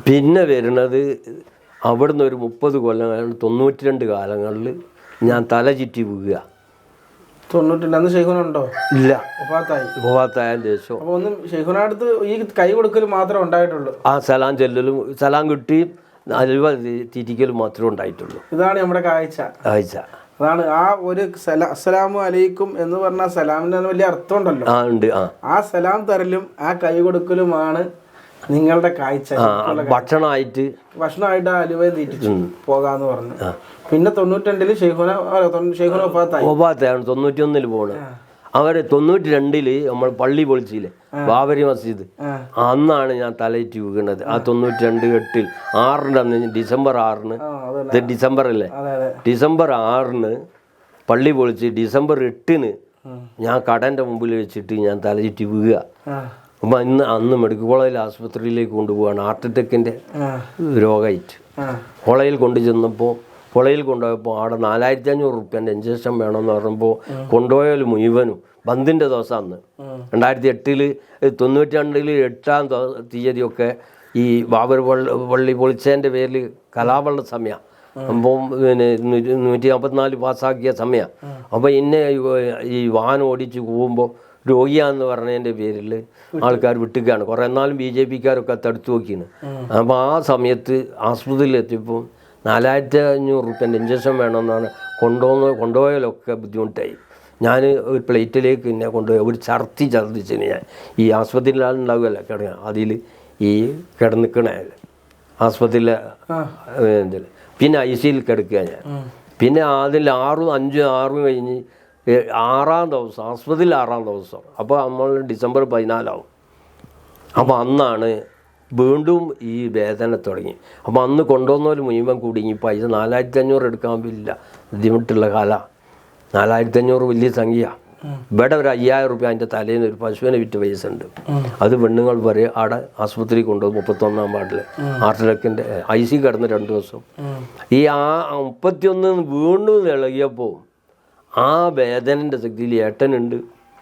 പിന്നെ വരുന്നത് അവിടുന്ന് ഒരു 30 കൊല്ലം 92 കാലങ്ങളിൽ ഞാൻ തല ചുറ്റി വീഴുക. 92 ഇല്ല, വഫാത്തായതിന് ശേഷം. അപ്പോൾ ഒന്നും ഷെയ്ഖുനടുത്ത് ഈ കൈ കൊടുക്കൽ മാത്രമേ ഉണ്ടായിട്ടുള്ളൂ. ആ സലാം ചെല്ലലും സലാം കിട്ടി അലുവ തിരിക്കലും മാത്രമേ ഉണ്ടായിട്ടുള്ളൂ. ഇതാണ് നമ്മുടെ കാഴ്ച. അതാണ് ആ ഒരു അസ്സലാമു അലൈക്കും എന്ന് പറഞ്ഞ സലാമിന് വലിയ അർത്ഥം ഉണ്ടല്ലോ. ആ സലാം തരലും ആ കൈ കൊടുക്കലുമാണ് നിങ്ങളുടെ കാഴ്ച. ഭക്ഷണമായിട്ട് ആ അലുവയും തീറ്റിച്ചു പോകാന്ന് പറഞ്ഞു. പിന്നെ 92 ഷെയ്ഖുന വഫാത്തായി. 91 പോണ്. അവര് 92 നമ്മൾ പള്ളി പൊളിച്ചില്ലേ, ബാബരി മസ്ജിദ്, അന്നാണ് ഞാൻ തലയിട്ട് വീണത്. ആ 92 6 ഡിസംബർ 6 ഇത് ഡിസംബർ അല്ലേ, ഡിസംബർ 6 പള്ളി പൊളിച്ച് ഡിസംബർ 8 ഞാൻ കടൻ്റെ മുമ്പിൽ വെച്ചിട്ട് ഞാൻ തലയിട്ട് വീഴുക. അപ്പം അന്ന് മെഡിക്കൽ കോളേജിൽ ആശുപത്രിയിലേക്ക് കൊണ്ടുപോവാണ്, ഹാർട്ട് അറ്റാക്കിൻ്റെ രോഗമായിട്ട്. കോളേജിൽ കൊണ്ടുപോയപ്പോൾ അവിടെ 4500 റുപ്യൻ്റെ ഇഞ്ചക്ഷൻ വേണമെന്ന് പറയുമ്പോൾ കൊണ്ടുപോയാൽ മുഴുവനും ബന്ദിൻ്റെ ദിവസം അന്ന് 2008 92 8-ാം തീയതിയൊക്കെ ഈ ബാബർ പള്ളി പൊളിച്ചതിൻ്റെ പേരിൽ കലാപള്ള സമയം. അപ്പം പിന്നെ 144 പാസ്സാക്കിയ സമയം. അപ്പോൾ ഇന്നെ ഈ വാഹനം ഓടിച്ച് പോകുമ്പോൾ രോഗിയാന്ന് പറഞ്ഞതിൻ്റെ പേരിൽ ആൾക്കാർ വിട്ടുകയാണ്. കുറേ എന്നാലും BJPക്കാരൊക്കെ തടുത്തു നോക്കിയാണ്. അപ്പോൾ ആ സമയത്ത് ആസ്പത്രിയിലെത്തിയപ്പോൾ 4500 റുപ്യൻ്റെ ഇഞ്ചക്ഷൻ വേണമെന്നാണ് കൊണ്ടുപോയാലൊക്കെ ബുദ്ധിമുട്ടായി. ഞാൻ ഒരു പ്ലേറ്റിലേക്ക് എന്നെ കൊണ്ടുപോയി ഒരു ഛർദ്ദിച്ചതിന് ഞാൻ ഈ ആസ്പത്രിയിലാളുണ്ടാവുകയല്ല കിടക്കുക, അതിൽ ഈ കിടന്നിക്കണേ ആസ്പത്രിയിലെ ഇതിൽ. പിന്നെ ICUയിൽ കിടക്കുക ഞാൻ. പിന്നെ അതിൽ 5-6 കഴിഞ്ഞ് 6-ാം ദിവസം ആസ്പത്രിയിൽ 6-ാം ദിവസം. അപ്പോൾ നമ്മൾ ഡിസംബർ 14 അപ്പോൾ അന്നാണ് വീണ്ടും ഈ വേദന തുടങ്ങി. അപ്പോൾ അന്ന് കൊണ്ടുവന്നവർ മുഴുവൻ കുടുങ്ങി. പൈസ 4500 എടുക്കാൻ പറ്റില്ല, ബുദ്ധിമുട്ടുള്ള കാല. 4500 വലിയ സംഖ്യ. ഇവിടെ ഒരു 5000 റുപ്യ അതിൻ്റെ തലേന്ന് ഒരു പശുവിനെ വിറ്റ് പൈസ ഉണ്ട്. അത് പെണ്ണുങ്ങൾ പറയും അവിടെ ആസ്പത്രി കൊണ്ടുപോകും. 31-ാം വാർഡിൽ ഹാർട്ട് അറ്റാക്കിൻ്റെ ICU കിടന്ന് 2 ദിവസം. ഈ 31 വീണ്ടും ഇളകിയപ്പോൾ ആ വേദനൻ്റെ ശക്തിയിൽ ഏട്ടനുണ്ട്,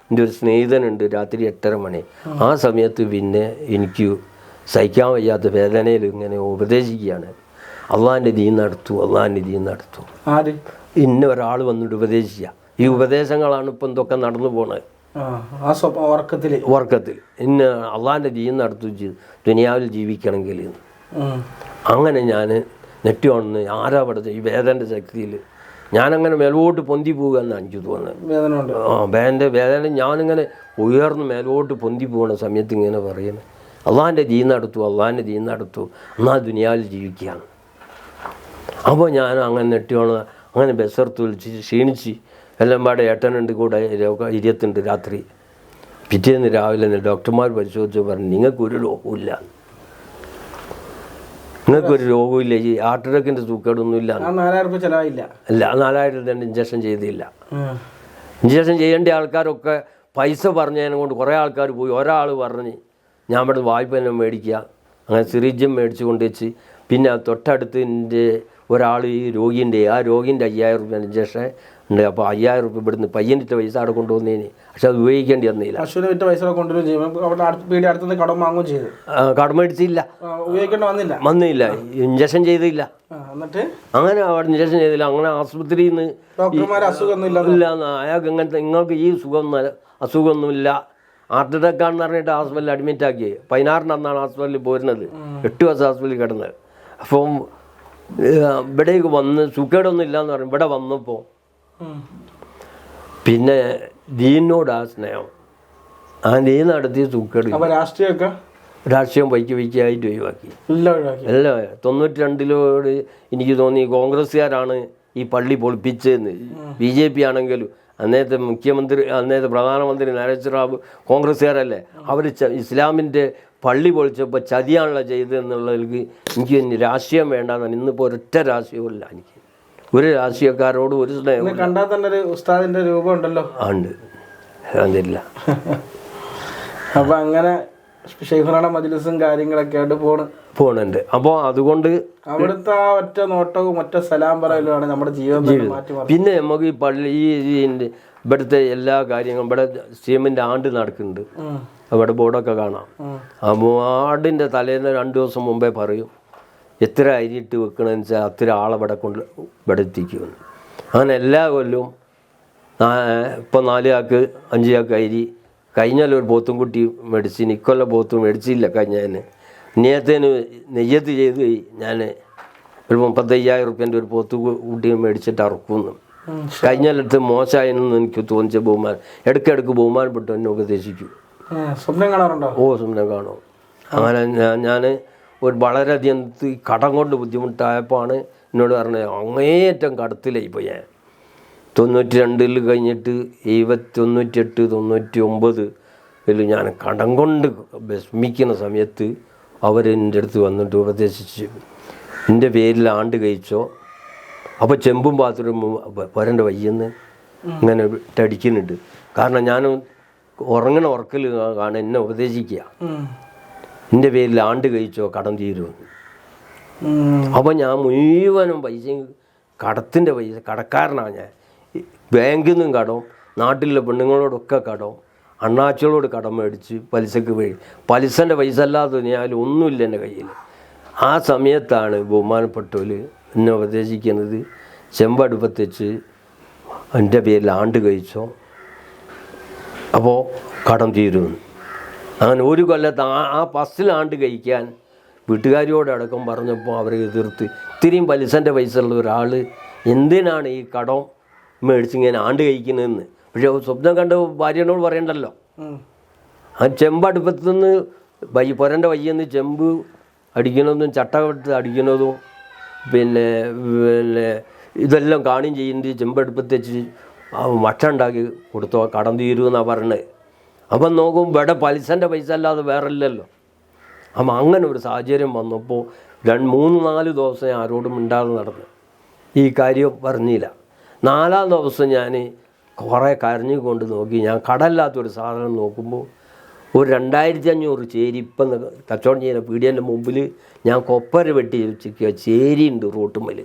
എൻ്റെ ഒരു സ്നേഹിതനുണ്ട്. രാത്രി 8:30 മണി ആ സമയത്ത് പിന്നെ എനിക്ക് സഹിക്കാൻ വയ്യാത്ത വേദനയിൽ ഇങ്ങനെ ഉപദേശിക്കുകയാണ്, അള്ളാഹിൻ്റെ ദീൻ നടത്തു, അള്ളാഹിൻ്റെ ദീൻ നടത്തു. ഇന്ന ഒരാൾ വന്നിട്ട് ഉപദേശിക്കുക. ഈ ഉപദേശങ്ങളാണ് ഇപ്പം എന്തൊക്കെ നടന്നു പോണത്. ഉറക്കത്തിൽ ഇന്ന അള്ളാഹിൻ്റെ ദീൻ നടത്തു, ദുനിയാവിൽ ജീവിക്കണമെങ്കിൽ. അങ്ങനെ ഞാൻ നെറ്റി വന്ന് ആരാ പഠിച്ചത് ഈ വേദനൻ്റെ ശക്തിയിൽ ഞാനങ്ങനെ മേലോട്ട് പൊന്തി പോകുക എന്നാണ് എനിക്ക് തോന്നുന്നത്. വേദന ഞാനിങ്ങനെ ഉയർന്ന് മേലോട്ട് പൊന്തി പോകുന്ന സമയത്ത് ഇങ്ങനെ പറയുന്നത്, അള്ളാഹിൻ്റെ ദീൻ നടത്തു, അള്ളാഹിൻ്റെ ദീൻ നടത്തു, എന്നാൽ ദുനിയാവിൽ ജീവിക്കുകയാണ്. അപ്പോൾ ഞാൻ അങ്ങനെ നെട്ടി വന്ന് അങ്ങനെ ബസ്സർത്ത് വിളിച്ച് ക്ഷീണിച്ച് എല്ലാം പാടെ ഏട്ടനുണ്ട് കൂടെ 20 രാത്രി. പിറ്റേന്ന് രാവിലെ ഡോക്ടർമാർ പരിശോധിച്ച് പറഞ്ഞു, നിങ്ങൾക്കൊരു രോഗമില്ല, നിങ്ങൾക്കൊരു രോഗമില്ല, ഈ ഹാർട്ട് അറ്റാക്കിൻ്റെ സൂക്കേടൊന്നും ഇല്ല. 4000 ചിലവില്ല. അല്ല, 4000 ഇഞ്ചക്ഷൻ ചെയ്തില്ല. ഇഞ്ചക്ഷൻ ചെയ്യേണ്ട ആൾക്കാരൊക്കെ പൈസ പറഞ്ഞതിനെ കൊണ്ട് കുറേ ആൾക്കാർ പോയി. ഒരാൾ പറഞ്ഞ് ഞാൻ ഇവിടെ വായ്പ തന്നെ മേടിക്കുക, അങ്ങനെ സിറിഞ്ചും മേടിച്ച് കൊണ്ടുവച്ച്. പിന്നെ തൊട്ടടുത്ത് എൻ്റെ ഒരാൾ ഈ രോഗീൻ്റെ 5000 റുപ്യ ഇഞ്ചക്ഷൻ ഉണ്ട്. അപ്പോൾ 5000 റുപ്യ ഇവിടുന്ന് പയ്യനിട്ട പൈസ അവിടെ കൊണ്ടുവന്നതിന്, പക്ഷെ അത് ഉപയോഗിക്കേണ്ടി വന്നില്ല. കടം മേടിച്ചില്ല, വന്നില്ല, ഇഞ്ചക്ഷൻ ചെയ്തില്ല. അങ്ങനെ അവിടെ ഇഞ്ചക്ഷൻ ചെയ്തില്ല. അങ്ങനെ ആശുപത്രിയിൽ നിന്ന് ഇല്ല, അയാൾക്ക് ഇങ്ങനത്തെ നിങ്ങൾക്ക് ഈ അസുഖമൊന്നുമില്ല, ഹാർട്ട് അറ്റാക്കാണെന്ന് പറഞ്ഞിട്ട് ഹോസ്പിറ്റലിൽ അഡ്മിറ്റ് ആക്കി. 16 അന്നാണ് ഹോസ്പിറ്റലിൽ പോരുന്നത്, 8 ദിവസം ഹോസ്പിറ്റലിൽ കിടന്നത്. അപ്പം ഇവിടേക്ക് വന്ന് സുഖേടൊന്നും ഇല്ലയെന്ന് പറയും. ഇവിടെ വന്നപ്പോൾ പിന്നെ ദീനോട് ആ സ്നേഹം, ആ ദീൻ നടത്തിയ സുഖേട് രാഷ്ട്രീയം വൈക്കായിട്ട് ഒഴിവാക്കി. എല്ലാം 92 എനിക്ക് തോന്നി കോൺഗ്രസ്സുകാരാണ് ഈ പള്ളി പൊളിപ്പിച്ചതെന്ന്. BJP ആണെങ്കിലും അന്നേരത്തെ മുഖ്യമന്ത്രി, അന്നേരത്തെ പ്രധാനമന്ത്രി നരേന്ദ്ര റാവു കോൺഗ്രസ്സുകാരല്ലേ, അവർ ഇസ്ലാമിൻ്റെ പള്ളി പൊളിച്ചപ്പോൾ ചതിയാണല്ലോ ചെയ്തതെന്നുള്ളതിൽ എനിക്ക് രാഷ്ട്രീയം വേണ്ടെന്നാണ്. ഇന്നിപ്പോൾ ഒരൊറ്റ രാഷ്ട്രീയമില്ല എനിക്ക്, ഒരു രാഷ്ട്രീയക്കാരോട് ഒരു സ്നേഹം. കണ്ടാൽ തന്നെ ഒരു ഉസ്താദിൻ്റെ രൂപം ഉണ്ടല്ലോ. ഉണ്ട്, അതില്ല. അപ്പം അങ്ങനെ ഷെയ്ഖുനാടെ മജ്‌ലിസും കാര്യങ്ങളൊക്കെ ആയിട്ട് പോകുന്നുണ്ട്. അപ്പോൾ അതുകൊണ്ട് അവിടുത്തെ ആ ഒറ്റ നോട്ടവും ഒറ്റ സലാം പറയലുമാണ് നമ്മുടെ ജീവിതം മാറ്റി. പിന്നെ നമുക്ക് ഈ പള്ളി ഈ ഇവിടുത്തെ എല്ലാ കാര്യങ്ങളും ഇവിടെ സിഎമ്മിൻ്റെ ആണ്ട് നടക്കുന്നുണ്ട്. അവിടെ ബോർഡൊക്കെ കാണാം. ആ ആടിൻ്റെ തലേന്ന് 2 ദിവസം മുമ്പേ പറയും എത്ര അരിയിട്ട് വെക്കണമെന്ന് വെച്ചാൽ അത്ര ആളെ ഇവിടെ എത്തിക്കുമെന്ന്. അങ്ങനെ എല്ലാ കൊല്ലവും ഇപ്പോൾ 4 ചാക്ക് 5 ചാക്ക് അരി. കഴിഞ്ഞാലും ഒരു പോത്തും കുട്ടി മേടിച്ചിന്. ഇക്കൊല്ലം പോത്തും മേടിച്ചില്ല. കഴിഞ്ഞതിന് ഇനിയത്തേന് നെയ്യത്ത് ചെയ്ത് ഞാൻ ഒരു 35,000 റുപ്യൻ്റെ ഒരു പോത്ത് കുട്ടി മേടിച്ചിട്ട് അറക്കുന്നു. കഴിഞ്ഞാലടുത്ത് മോശമായെന്ന് എനിക്ക് തോന്നിച്ച ബഹുമാനം. ഇടയ്ക്കിടയ്ക്ക് ബഹുമാനപ്പെട്ടു എന്നെ ഉപദേശിക്കും. സ്വപ്നം കാണാറുണ്ടോ? ഓ, സ്വപ്നം കാണും. അങ്ങനെ ഞാൻ ഒരു വളരെയധികം കടം കൊണ്ട് ബുദ്ധിമുട്ടായപ്പോഴാണ് എന്നോട് പറഞ്ഞത് അങ്ങേയറ്റം കടത്തിലായിപ്പോൾ ഞാൻ. 92 കഴിഞ്ഞിട്ട് 98, 99 ഞാൻ കടം കൊണ്ട് വിഷമിക്കുന്ന സമയത്ത് അവരെൻ്റെ അടുത്ത് വന്നിട്ട് ഉപദേശിച്ച് എൻ്റെ പേരിൽ ആണ്ട് കഴിച്ചോ. അപ്പോൾ ചെമ്പും പാത്രം വരൻ്റെ വയ്യെന്ന് ഇങ്ങനെ ഇട്ടടിക്കുന്നുണ്ട്. കാരണം ഞാൻ ഉറങ്ങണ ഉറക്കൽ കാണാൻ എന്നെ ഉപദേശിക്കുക എൻ്റെ പേരിൽ ആണ്ട് കഴിച്ചോ കടം തീരുമെന്ന്. അപ്പോൾ ഞാൻ മുഴുവനും പൈസയും കടത്തിൻ്റെ പൈസ കടക്കാരനാണ് ഞാൻ. ബാങ്കിൽ നിന്നും കടം, നാട്ടിലെ പെണ്ണുങ്ങളോടൊക്കെ കടം, അണ്ണാച്ചികളോട് കടം മേടിച്ച് പലിശക്ക് വഴി. പലിശൻ്റെ പൈസ അല്ലാതെ ഞാൻ ഒന്നുമില്ല എൻ്റെ കയ്യിൽ. ആ സമയത്താണ് ബഹുമാനപ്പെട്ടവർ എന്നെ ഉപദേശിക്കുന്നത് ചെമ്പടുപ്പത്ത് വെച്ച് എൻ്റെ പേരിൽ ആണ്ട് കഴിച്ചോ അപ്പോൾ കടം തീരുമെന്ന്. അങ്ങനെ ഒരു കൊല്ലത്ത് ആ ഫസ്റ്റിൽ ആണ്ട് കഴിക്കാൻ വീട്ടുകാരിയോടടക്കം പറഞ്ഞപ്പോൾ അവരെ എതിർത്ത് ഇത്രയും പലിശൻ്റെ പൈസ ഉള്ള ഒരാൾ എന്തിനാണ് ഈ കടം മേടിച്ചിങ്ങനെ ആണ്ട് കഴിക്കുന്നതെന്ന്. പക്ഷേ സ്വപ്നം കണ്ട ഭാര്യനോട് പറയണ്ടല്ലോ. ആ ചെമ്പടുപ്പത്ത് നിന്ന് പുരൻ്റെ വയ്യെന്ന് ചെമ്പ് അടിക്കുന്നതും ചട്ടകെട്ട് അടിക്കുന്നതും പിന്നെ ഇതെല്ലാം കാണുകയും ചെയ്യുന്നത് ചെമ്പടുപ്പത്ത് വെച്ച് മട്ട ഉണ്ടാക്കി കൊടുത്തോ കടം തീരുമെന്നാണ് പറഞ്ഞത്. അപ്പം നോക്കും ഇവിടെ പലിശൻ്റെ പൈസ അല്ലാതെ വേറെ ഇല്ലല്ലോ. അപ്പം അങ്ങനെ ഒരു സാഹചര്യം വന്നപ്പോൾ 3-4 ദിവസം ഞാൻ ആരോടും മിണ്ടാതെ നടന്നു. ഈ കാര്യം പറഞ്ഞില്ല. 4-ാം ദിവസം ഞാൻ കുറേ കരഞ്ഞുകൊണ്ട് നോക്കി. ഞാൻ കടമില്ലാത്തൊരു സാധനം നോക്കുമ്പോൾ ഒരു 2500 ചേരി ഇപ്പം കച്ചവടം ചെയ്യുന്ന പീടിയൻ്റെ മുമ്പിൽ ഞാൻ കൊപ്പര വെട്ടി വെച്ചിരിക്കുക. ചേരിയുണ്ട് റോട്ടുമ്മൽ,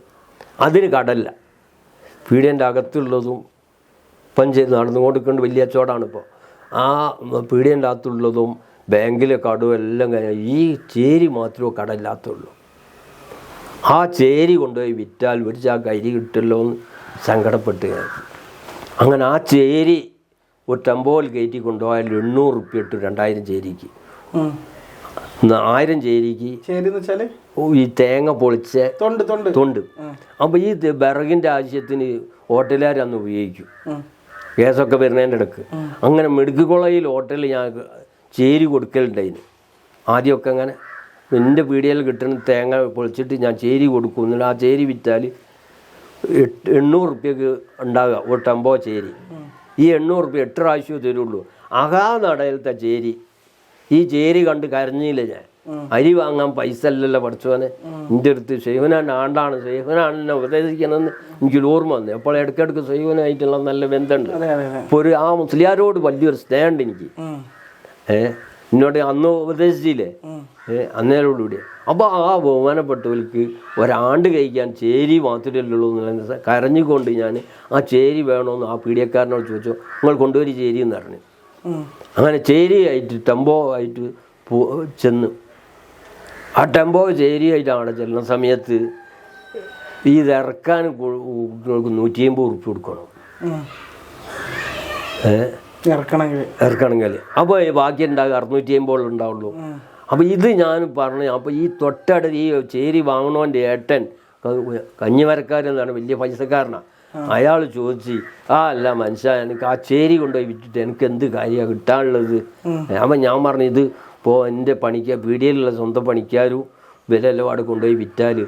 അതിന് കടല്ല. പീടിയൻ്റെ അകത്തുള്ളതും ഇപ്പം ചെയ്ത് നടന്നു കൊടുക്കേണ്ട വലിയ കച്ചവടമാണ് ഇപ്പോൾ. ആ പീടിയൻ്റെ അകത്തുള്ളതും ബാങ്കിലെ കടവും എല്ലാം കഴിഞ്ഞാൽ ഈ ചേരി മാത്രമേ കടമില്ലാത്തുള്ളൂ. ആ ചേരി കൊണ്ടുപോയി വിറ്റാൽ ഒരു ചാക്ക് അരി കിട്ടുമല്ലോ എന്ന് സങ്കടപ്പെട്ട് ഞാൻ. അങ്ങനെ ആ ചേരി ഒരു ടെമ്പോയിൽ കയറ്റി കൊണ്ടുപോയാൽ 800 റുപ്യ ഇട്ട് 2000 ചേരിക്ക്. 1000 ചേരിക്ക് ഈ തേങ്ങ പൊളിച്ച തൊണ്ട്. അപ്പോൾ ഈ വിറകിൻ്റെ ആവശ്യത്തിന് ഹോട്ടലുകാർ അന്ന് ഉപയോഗിക്കും, ഗ്യാസൊക്കെ വരുന്നതിൻ്റെ ഇടയ്ക്ക്. അങ്ങനെ മെഡിക്കൽ കോളേജിൽ ഹോട്ടലിൽ ഞാൻ ചേരി കൊടുക്കലുണ്ടായിന് ആദ്യമൊക്കെ. അങ്ങനെ എൻ്റെ പീടികയിൽ കിട്ടുന്ന തേങ്ങ പൊളിച്ചിട്ട് ഞാൻ ചേരി കൊടുക്കും. എന്നിട്ട് ആ ചേരി വിറ്റാൽ 800 റുപ്യക്ക് ഉണ്ടാകുക ഒരു ടെമ്പോ ചേരി. ഈ 800 റുപ്യ 8 പ്രാവശ്യമേ തരുള്ളൂ. നടയിലത്തെ ചേരി. ഈ ചേരി കണ്ട് കരഞ്ഞില്ല ഞാൻ. അരി വാങ്ങാൻ പൈസ അല്ലല്ലോ പഠിച്ചവനെ. എൻ്റെ അടുത്ത് ശൈവനാൻ ആണ്ടാണ്, ശൈവനാണെന്നെ ഉപദേശിക്കണമെന്ന് എനിക്കൊരു ഓർമ്മ വന്നു. അപ്പോൾ ഇടയ്ക്കിടയ്ക്ക് ശൈവനായിട്ടുള്ള നല്ല ബന്ധമുണ്ട്. ഇപ്പോൾ ഒരു ആ മുസ്ലിയാരോട് വലിയൊരു സ്നേഹമുണ്ട് എനിക്ക്. എന്നോട് അന്ന് ഉപദേശിച്ചില്ലേ അന്നേരോടുകൂടി. അപ്പോൾ ആ ബഹുമാനപ്പെട്ടവർക്ക് ഒരാണ്ട് കഴിക്കാൻ ചേരി മാത്രമല്ലുള്ളൂ എന്നുള്ള കരഞ്ഞുകൊണ്ട് ഞാൻ ആ ചേരി വേണമെന്ന് ആ പീഡിയക്കാരനോട് ചോദിച്ചു. നിങ്ങൾ കൊണ്ടുവരി ചേരി എന്ന് പറഞ്ഞു. അങ്ങനെ ചേരി ആയിട്ട് ടെമ്പോ ആയിട്ട് ചെന്ന് ആ ടെമ്പോ ചേരി ആയിട്ട് അവിടെ ചെല്ലുന്ന സമയത്ത് ഇത് ഇറക്കാൻ 150 റുപ്യ കൊടുക്കണം ഇറക്കണമെങ്കിൽ. അപ്പോൾ ബാക്കി ഉണ്ടാകുക 650 ഉണ്ടാവുള്ളൂ. അപ്പോൾ ഇത് ഞാൻ പറഞ്ഞു. അപ്പോൾ ഈ തൊട്ടടുത്ത് ഈ ചേരി വാങ്ങണോൻ്റെ ഏട്ടൻ കഞ്ഞിമരക്കാരെന്നാണ്, വലിയ പൈസക്കാരനാണ്. അയാൾ ചോദിച്ച് അല്ല മനുഷ്യ എനിക്ക് ആ ചേരി കൊണ്ടുപോയി വിറ്റിട്ട് എനിക്ക് എന്ത് കാര്യമാണ് കിട്ടാനുള്ളത്. അപ്പം ഞാൻ പറഞ്ഞു ഇത് ഇപ്പോൾ എൻ്റെ പീടികയിലുള്ള സ്വന്തം പണിക്കാരും വിലയെല്ലാം അവിടെ കൊണ്ടുപോയി വിറ്റാൽ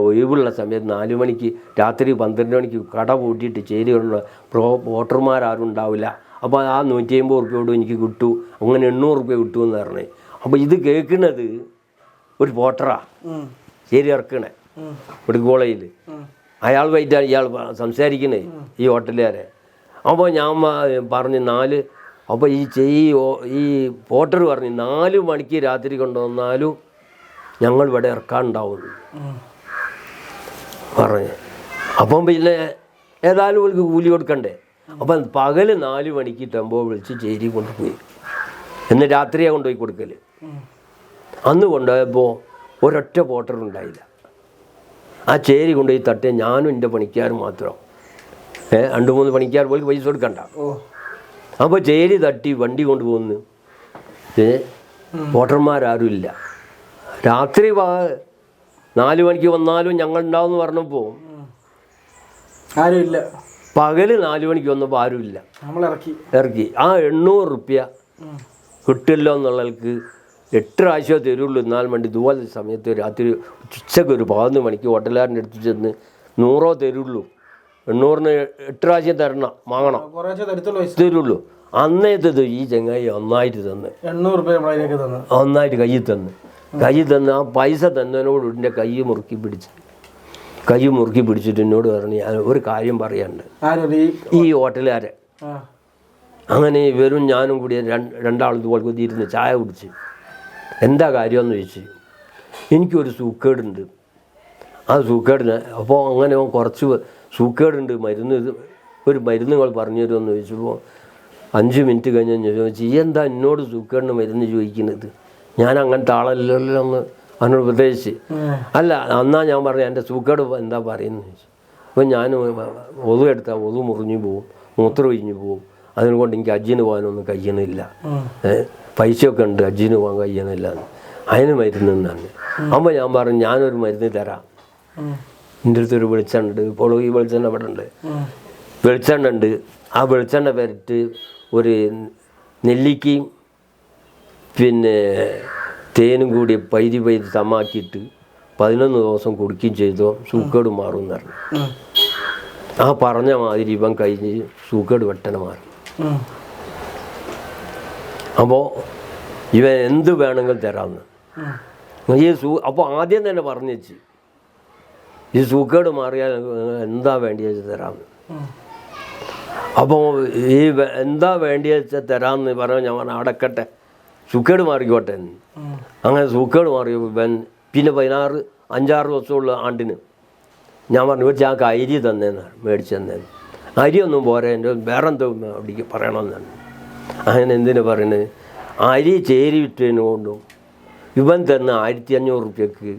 ഒഴിവുള്ള സമയത്ത് 4 മണിക്ക് രാത്രി 12 മണിക്ക് കട പൂട്ടിയിട്ട് ചേരി കൊണ്ട് വോട്ടർമാരും ഉണ്ടാവില്ല. അപ്പോൾ ആ 150 റുപ്യോട് എനിക്ക് കിട്ടൂ, അങ്ങനെ 800 റുപ്യ കിട്ടുമെന്ന് പറഞ്ഞു. അപ്പോൾ ഇത് കേൾക്കുന്നത് ഒരു പോട്ടറാണ്, ചേരി ഇറക്കണേ മെഡിക്കൽ കോളേജിൽ. അയാൾ വൈകിട്ടാണ് ഇയാൾ സംസാരിക്കുന്നത് ഈ ഹോട്ടലുകാരെ. അപ്പോൾ ഞാൻ പറഞ്ഞു അപ്പോൾ ഈ പോട്ടർ പറഞ്ഞു 4 മണിക്ക് രാത്രി കൊണ്ടുവന്നാലും ഞങ്ങൾ ഇവിടെ ഇറക്കാനുണ്ടാവുന്നു പറഞ്ഞ്. അപ്പം പിന്നെ ഏതായാലും അവർക്ക് കൂലി കൊടുക്കണ്ടേ. അപ്പം പകല് 4 മണിക്ക് ടെമ്പോ വിളിച്ച് ചേരി കൊണ്ടുപോയി. എന്ന് രാത്രിയാണ് കൊണ്ടുപോയി കൊടുക്കൽ. അന്ന് കൊണ്ടുപോയപ്പോൾ ഒരൊറ്റ പോട്ടറുണ്ടായില്ല. ആ ചേരി കൊണ്ടുപോയി തട്ടിയ ഞാനും എൻ്റെ പണിക്കാരും മാത്രം. 2-3 പണിക്കാർ പോലും പൈസ കൊടുക്കണ്ട. അപ്പോൾ ചേരി തട്ടി വണ്ടി കൊണ്ടുപോകുന്നു. പോട്ടർമാരാരും ഇല്ല. രാത്രി 4 മണിക്ക് വന്നാലും ഞങ്ങളുണ്ടാവും പറഞ്ഞപ്പോൾ ആരുമില്ല. പകല് 4 മണിക്ക് വന്നപ്പോൾ ആരുമില്ല. ഇറക്കി. ആ 800 റുപ്യ കിട്ടില്ലോ എന്നുള്ളവർക്ക് 8 പ്രാവശ്യമേ തരുള്ളൂ. എന്നാൽ വേണ്ടി ഇതുപോലെ സമയത്ത് രാത്രി ഉച്ചയ്ക്ക് ഒരു 11 മണിക്ക് ഹോട്ടലുകാരൻ്റെ അടുത്ത് ചെന്ന് 100 തരുള്ളൂ. 800-ന് 8 പ്രാവശ്യം തരണം, വാങ്ങണം, തരുള്ളൂ. അന്നേത്തത് ഈ ചങ്ങായി ഒന്നായിട്ട് തന്ന് 800 രൂപ ഒന്നായിട്ട് കയ്യിൽ തന്ന് ആ പൈസ തന്നതിനോട് എൻ്റെ കൈ മുറുക്കി പിടിച്ചിട്ട് എന്നോട് പറഞ്ഞു, ഞാൻ ഒരു കാര്യം പറയാനുണ്ട്. ഈ ഹോട്ടലുകാരെ അങ്ങനെ ഇവരും ഞാനും കൂടി രണ്ടാളും ഇതുപോലെ കുത്തിയിരുന്ന് ചായ കുടിച്ച് എന്താ കാര്യമെന്ന് ചോദിച്ചു. എനിക്കൊരു സൂക്കേടുണ്ട്. ആ സൂക്കേടിന് അപ്പോൾ അങ്ങനെ കുറച്ച് സൂക്കേടുണ്ട്, ഒരു മരുന്ന് നിങ്ങൾ പറഞ്ഞു തരുമെന്ന് ചോദിച്ചപ്പോൾ 5 മിനിറ്റ് കഴിഞ്ഞ് ചോദിച്ചു, ഈ എന്താ എന്നോട് സൂക്കേടിന് മരുന്ന് ചോദിക്കുന്നത്? ഞാൻ അങ്ങനത്തെ ആളല്ലല്ലോ എന്ന് അവനോട് ഉപദേശിച്ച്. അല്ല എന്നാ ഞാൻ പറഞ്ഞു എൻ്റെ സൂക്കേട് എന്താ പറയുന്നത് ചോദിച്ചു. അപ്പോൾ ഞാൻ ഒതു എടുത്താൽ ഒതു മുറിഞ്ഞു പോവും, മൂത്രം ഒഴിഞ്ഞു പോവും. അതിനുകൊണ്ട് എനിക്ക് ഹജ്ജിന് പോകാനൊന്നും കഴിയണില്ല, പൈസയൊക്കെ ഉണ്ട്, ഹജ്ജിന് പോകാൻ കഴിയണില്ല. അതിന് മരുന്ന് തന്നെ. അപ്പോൾ ഞാൻ പറഞ്ഞു ഞാനൊരു മരുന്ന് തരാം. എൻ്റെ അടുത്തൊരു വെളിച്ചെണ്ണ, ഇപ്പോൾ ഈ വെളിച്ചെണ്ണ ഇവിടെ ഉണ്ട്, വെളിച്ചെണ്ണ ഉണ്ട്. ആ വെളിച്ചെണ്ണ പെരട്ട് ഒരു നെല്ലിക്കയും പിന്നെ തേനും കൂടി പൈതി തമാക്കിയിട്ട് 11 ദിവസം കുടിക്കുകയും ചെയ്തോ സൂക്കേട് മാറും എന്ന് പറഞ്ഞു. ആ പറഞ്ഞ മാതിരി ഇവൻ കഴിഞ്ഞ് സൂക്കേട് വെട്ടന മാറി. അപ്പോൾ ഇവൻ എന്ത് വേണമെങ്കിലും തരാമെന്ന് അപ്പോൾ ആദ്യം തന്നെ പറഞ്ഞു വെച്ച് ഈ സൂക്കേട് മാറിയാൽ എന്താ വേണ്ടിയത് തരാമെന്ന്. അപ്പോൾ ഈ എന്താ വേണ്ടിയത് തരാമെന്ന് പറഞ്ഞാൽ ഞാൻ പറഞ്ഞു അടക്കട്ടെ, സൂക്കേട് മാറിക്കോട്ടെ. അങ്ങനെ സൂക്കേട് മാറി പിന്നെ 5-6 ദിവസമുള്ള ആണ്ടിന് ഞാൻ പറഞ്ഞു ഒരു ചാക്ക് അരി തന്നേന്നാണ് മേടിച്ച് തന്നേന്ന്. അരിയൊന്നും പോരാ, എൻ്റെ വേറെ എന്തോ അവിടേക്ക് പറയണമെന്നാണ്. അങ്ങനെ എന്തിനു പറയുന്നത്, അരി ചേരി വിറ്റതിന് കൊണ്ടും ഇവൻ തന്നെ 1500 റുപ്യക്ക്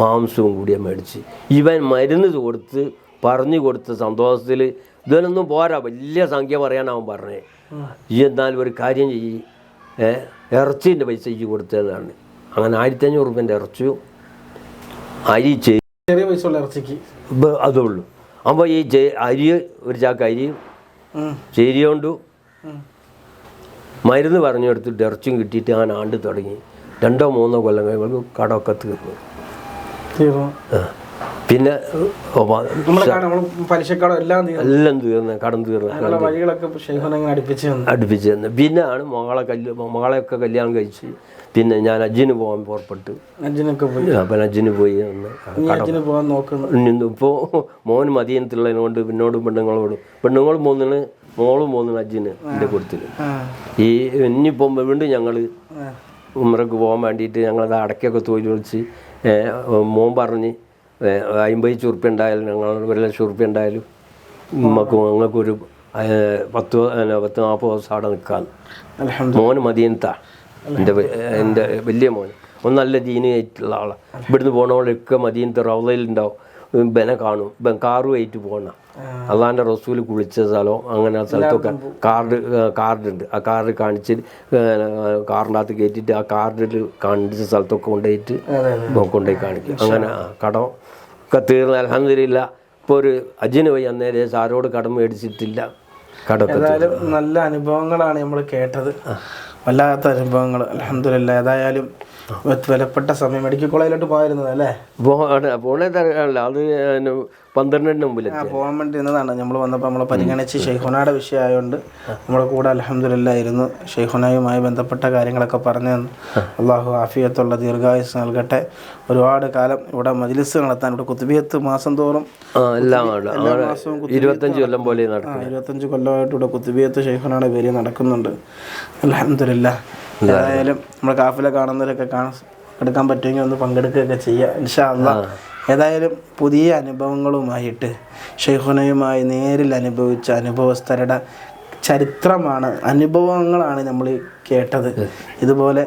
മാംസവും കൂടിയാണ് മേടിച്ച്. ഇവൻ മരുന്ന് കൊടുത്ത് പറഞ്ഞു കൊടുത്ത സന്തോഷത്തിൽ ഇതിനൊന്നും പോരാ, വലിയ സംഖ്യ പറയാനാവൻ പറഞ്ഞേ. ഈ എന്നാലും ഒരു കാര്യം ചെയ്യും, ഇറച്ചീൻ്റെ പൈസ ഈ കൊടുത്തതാണ്. അങ്ങനെ 1500 റുപ്യൻ്റെ ഇറച്ചിയും അരി ചെറിയ പൈസ ഉള്ള ഇറച്ചിക്ക് അതേ ഉള്ളൂ. അപ്പോൾ ഈ അരി ഒരു ചാക്ക് അരിയും ചേരി കൊണ്ടു മരുന്ന് പറഞ്ഞു കൊടുത്തിട്ട് ഇറച്ചിയും കിട്ടിയിട്ട് അങ്ങനെ ആണ്ട് തുടങ്ങി. 2-3 കൊല്ലം കഴിയുമ്പോൾ കടമൊക്കെ തീർന്നു. പിന്നെ എല്ലാം തീർന്ന് കടം തീർന്ന് അടുപ്പിച്ച് തന്നു. പിന്നെ ആണ് മകളെയൊക്കെ കല്യാണം കഴിച്ച് പിന്നെ ഞാൻ ഹജ്ജിന് പോകാൻ പുറപ്പെട്ടു. അപ്പം ഹജ്ജിന് പോയി ഇപ്പോൾ മോൻ മദീനത്തുള്ളതിനോണ്ട് പിന്നോടും പെണ്ണുങ്ങളും പോകുന്നതിന് മോളും പോകുന്നതിന് ഹജ്ജിന് എൻ്റെ കൊടുത്തിൽ. ഈ ഇനിയിപ്പം വീണ്ടും ഞങ്ങൾ ഉമ്രക്ക് പോകാൻ വേണ്ടിയിട്ട് ഞങ്ങളത് അടയ്ക്കൊക്കെ തൊഴിൽ വിളിച്ച് മോൻ പറഞ്ഞ് 50 റുപ്യ ഉണ്ടായാലും ഞങ്ങൾ 1,00,000 റുപ്യ ഉണ്ടായാലും ഞങ്ങൾക്കൊരു 10-40 ദിവസം അവിടെ നിൽക്കാൻ. മോന് മദീനത്താണ്, എൻ്റെ വലിയ മോൻ നല്ല ദീനിയായിട്ടുള്ള ആളാണ്. ഇവിടുന്ന് പോകണവളൊക്കെ മദീനത്തെ റൗളയിലുണ്ടാവും, ബനെ കാണും. കാറുമായിട്ട് പോകണം. അള്ളാൻ്റെ റസൂൽ കുളിച്ച സ്ഥലം അങ്ങനെ ആ സ്ഥലത്തൊക്കെ കാർഡുണ്ട്. ആ കാർഡ് കാണിച്ച് കാറിൻ്റെ അകത്ത് കയറ്റിയിട്ട് ആ കാർഡിൽ കാണിച്ച സ്ഥലത്തൊക്കെ കൊണ്ടുപോയി കാണിക്കും. അങ്ങനെ കടം ഒക്കെ തീർന്ന് അൽഹംദുലില്ലാ. ഇപ്പോൾ ഒരു ഹജ്ജിന് പോയി അന്നേരം ആരോട് കടം മേടിച്ചിട്ടില്ല. ഏതായാലും നല്ല അനുഭവങ്ങളാണ് നമ്മൾ കേട്ടത്, വല്ലാത്ത അനുഭവങ്ങൾ അൽഹംദുലില്ലാ. ഏതായാലും വിലപ്പെട്ട സമയം മെഡിക്കൽ കോളേജിലോട്ട് പോയിരുന്നത് അല്ലേ? പോണല്ല, അത് 12-ന് മുമ്പിൽ പോകാൻ വേണ്ടി ഇരുന്നതാണ്. നമ്മൾ വന്നപ്പോൾ നമ്മളെ പരിഗണിച്ച് ഷെയ്ഖുനയുടെ വിഷയമായതുകൊണ്ട് നമ്മുടെ കൂടെ അൽഹംദുലില്ലാ ഇരുന്ന് ഷെയ്ഖുനയുമായി ബന്ധപ്പെട്ട കാര്യങ്ങളൊക്കെ പറഞ്ഞു തന്നു. അള്ളാഹു ആഫിയത്തുള്ള ദീർഘായുസ് നൽകട്ടെ. ഒരുപാട് കാലം ഇവിടെ മജ്‌ലിസ് നടത്താൻ, ഇവിടെ കുത്തുബിയത്ത് മാസം തോറും എല്ലാ മാസവും 25 കൊല്ലം പോലെ 25 കൊല്ലമായിട്ട് ഇവിടെ കുത്തുബിയത്ത് ഷെയ്ഖുനയുടെ പേര് നടക്കുന്നുണ്ട് അൽഹംദുലില്ലാ. ഏതായാലും നമ്മുടെ കാഫില കാണുന്നവരൊക്കെ എടുക്കാൻ പറ്റുമെങ്കിൽ ഒന്ന് പങ്കെടുക്കുകയൊക്കെ ചെയ്യുക ഇൻഷാ അല്ലാഹ്. ഏതായാലും പുതിയ അനുഭവങ്ങളുമായിട്ട് ഷെയ്ഖുനയുമായി നേരിൽ അനുഭവിച്ച അനുഭവസ്ഥരുടെ ചരിത്രമാണ്, അനുഭവങ്ങളാണ് നമ്മൾ കേട്ടത്. ഇതുപോലെ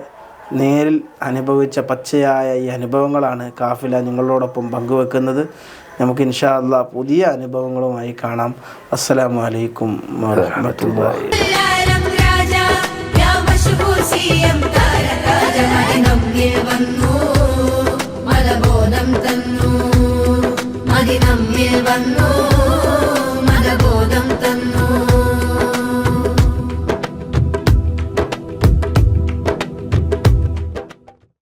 നേരിൽ അനുഭവിച്ച പച്ചയായ ഈ അനുഭവങ്ങളാണ് കാഫില നിങ്ങളോടൊപ്പം പങ്കുവെക്കുന്നത്. നമുക്ക് ഇൻഷാ അല്ലാഹ് പുതിയ അനുഭവങ്ങളുമായി കാണാം. അസ്സലാമു അലൈക്കും വറഹ്മത്തുള്ളാഹി. മലബോധം തന്നു മദിനമ്മിൽ വന്നു.